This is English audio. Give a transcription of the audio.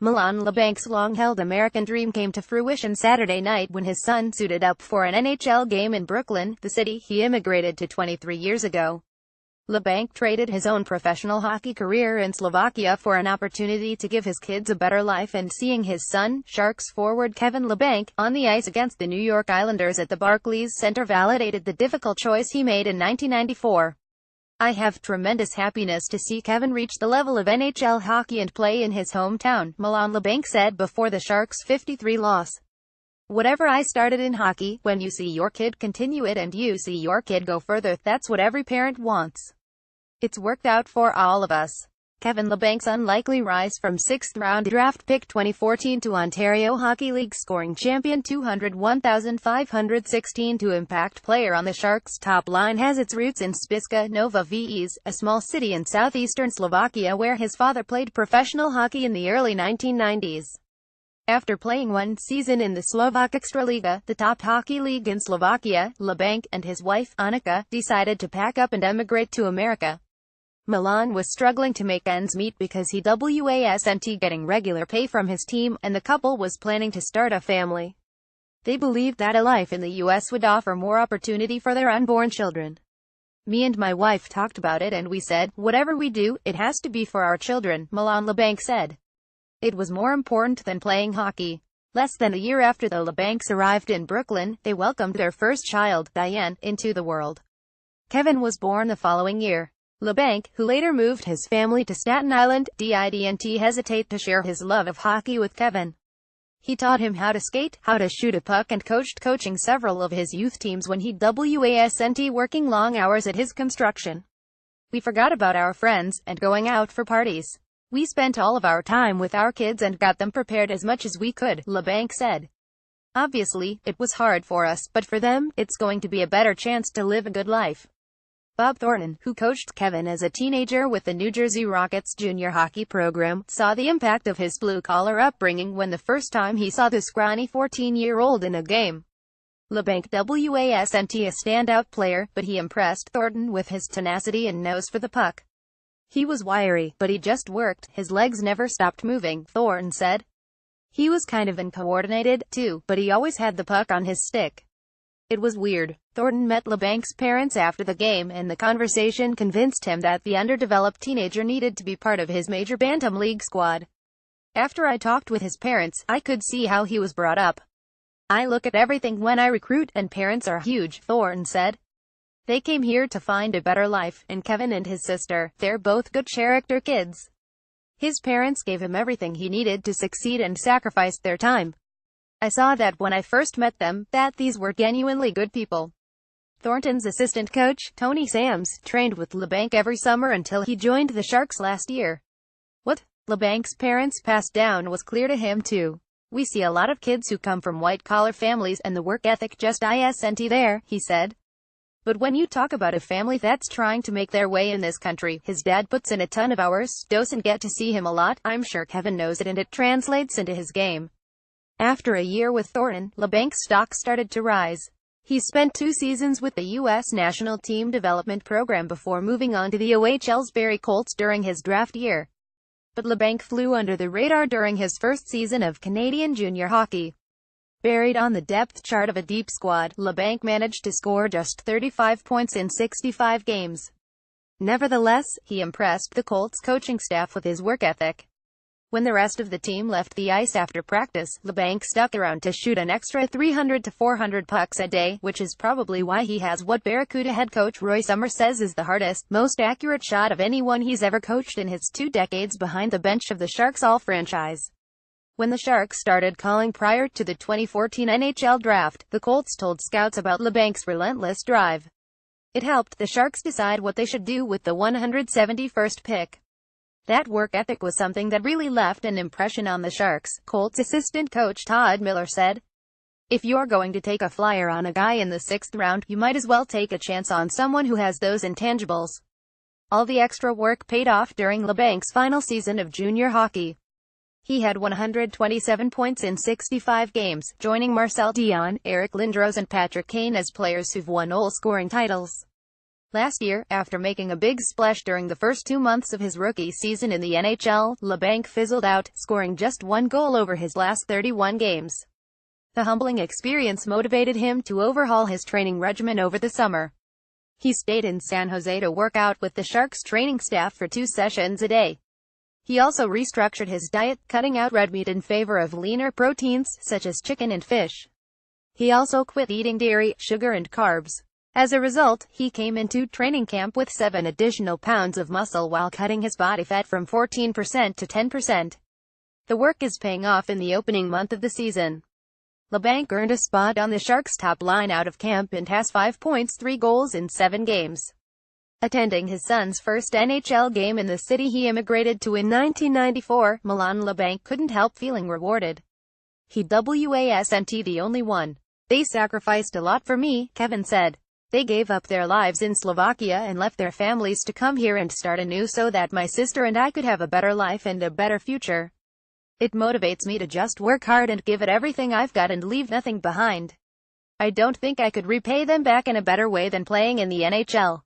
Milan Labank's long-held American dream came to fruition Saturday night when his son suited up for an NHL game in Brooklyn, the city he immigrated to 23 years ago. Labank traded his own professional hockey career in Slovakia for an opportunity to give his kids a better life, and seeing his son, Sharks forward Kevin Labanc, on the ice against the New York Islanders at the Barclays Center validated the difficult choice he made in 1994. "I have tremendous happiness to see Kevin reach the level of NHL hockey and play in his hometown," Milan Labanc said before the Sharks' 53 loss. "Whatever I started in hockey, when you see your kid continue it and you see your kid go further, that's what every parent wants. It's worked out for all of us." Kevin Labanc's unlikely rise from 6th-round draft pick 2014 to Ontario Hockey League scoring champion 201,516 to impact player on the Sharks' top line has its roots in Spišská Nová Ves, a small city in southeastern Slovakia where his father played professional hockey in the early 1990s. After playing one season in the Slovak Extraliga, the top hockey league in Slovakia, Labanc and his wife, Annika, decided to pack up and emigrate to America. Milan was struggling to make ends meet because he wasn't getting regular pay from his team, and the couple was planning to start a family. They believed that a life in the U.S. would offer more opportunity for their unborn children. "Me and my wife talked about it and we said, whatever we do, it has to be for our children," Milan Labanc said. "It was more important than playing hockey." Less than a year after the Labancs arrived in Brooklyn, they welcomed their first child, Diane, into the world. Kevin was born the following year. Labanc, who later moved his family to Staten Island, didn't hesitate to share his love of hockey with Kevin. He taught him how to skate, how to shoot a puck, and coaching several of his youth teams when he wasn't working long hours at his construction. "We forgot about our friends, and going out for parties. We spent all of our time with our kids and got them prepared as much as we could," Labanc said. "Obviously, it was hard for us, but for them, it's going to be a better chance to live a good life." Bob Thornton, who coached Kevin as a teenager with the New Jersey Rockets junior hockey program, saw the impact of his blue-collar upbringing when the first time he saw the scrawny 14-year-old in a game. Labanc wasn't a standout player, but he impressed Thornton with his tenacity and nose for the puck. "He was wiry, but he just worked. His legs never stopped moving," Thornton said. "He was kind of uncoordinated, too, but he always had the puck on his stick. It was weird." Thornton met Labanc's parents after the game, and the conversation convinced him that the underdeveloped teenager needed to be part of his major Bantam League squad. "After I talked with his parents, I could see how he was brought up. I look at everything when I recruit, and parents are huge," Thornton said. "They came here to find a better life, and Kevin and his sister, they're both good character kids. His parents gave him everything he needed to succeed and sacrificed their time. I saw that when I first met them, that these were genuinely good people." Thornton's assistant coach, Tony Sams, trained with Labanc every summer until he joined the Sharks last year. What Labanc's parents passed down was clear to him too. "We see a lot of kids who come from white-collar families, and the work ethic just isn't there," he said. "But when you talk about a family that's trying to make their way in this country, his dad puts in a ton of hours, doesn't get to see him a lot. I'm sure Kevin knows it and it translates into his game." After a year with Thornton, Labanc's stock started to rise. He spent 2 seasons with the U.S. national team development program before moving on to the OHL's Barrie Colts during his draft year. But Labanc flew under the radar during his first season of Canadian junior hockey. Buried on the depth chart of a deep squad, Labanc managed to score just 35 points in 65 games. Nevertheless, he impressed the Colts coaching staff with his work ethic. When the rest of the team left the ice after practice, Labanc stuck around to shoot an extra 300 to 400 pucks a day, which is probably why he has what Barracuda head coach Roy Summers says is the hardest, most accurate shot of anyone he's ever coached in his 2 decades behind the bench of the Sharks all-franchise. When the Sharks started calling prior to the 2014 NHL draft, the Colts told scouts about Labanc's relentless drive. It helped the Sharks decide what they should do with the 171st pick. That work ethic was something that really left an impression on the Sharks, Colts assistant coach Todd Miller said. "If you're going to take a flyer on a guy in the 6th round, you might as well take a chance on someone who has those intangibles." All the extra work paid off during Labanc's final season of junior hockey. He had 127 points in 65 games, joining Marcel Dion, Eric Lindros and Patrick Kane as players who've won all scoring titles. Last year, after making a big splash during the first 2 months of his rookie season in the NHL, Labanc fizzled out, scoring just 1 goal over his last 31 games. The humbling experience motivated him to overhaul his training regimen over the summer. He stayed in San Jose to work out with the Sharks training staff for 2 sessions a day. He also restructured his diet, cutting out red meat in favor of leaner proteins, such as chicken and fish. He also quit eating dairy, sugar and carbs. As a result, he came into training camp with 7 additional pounds of muscle while cutting his body fat from 14% to 10%. The work is paying off in the opening month of the season. Labanc earned a spot on the Sharks' top line out of camp and has 5 points, 3 goals in 7 games. Attending his son's first NHL game in the city he immigrated to in 1994, Milan Labanc couldn't help feeling rewarded. He wasn't the only one. They sacrificed a lot for me, Kevin said. They gave up their lives in Slovakia and left their families to come here and start anew so that my sister and I could have a better life and a better future. It motivates me to just work hard and give it everything I've got and leave nothing behind. I don't think I could repay them back in a better way than playing in the NHL.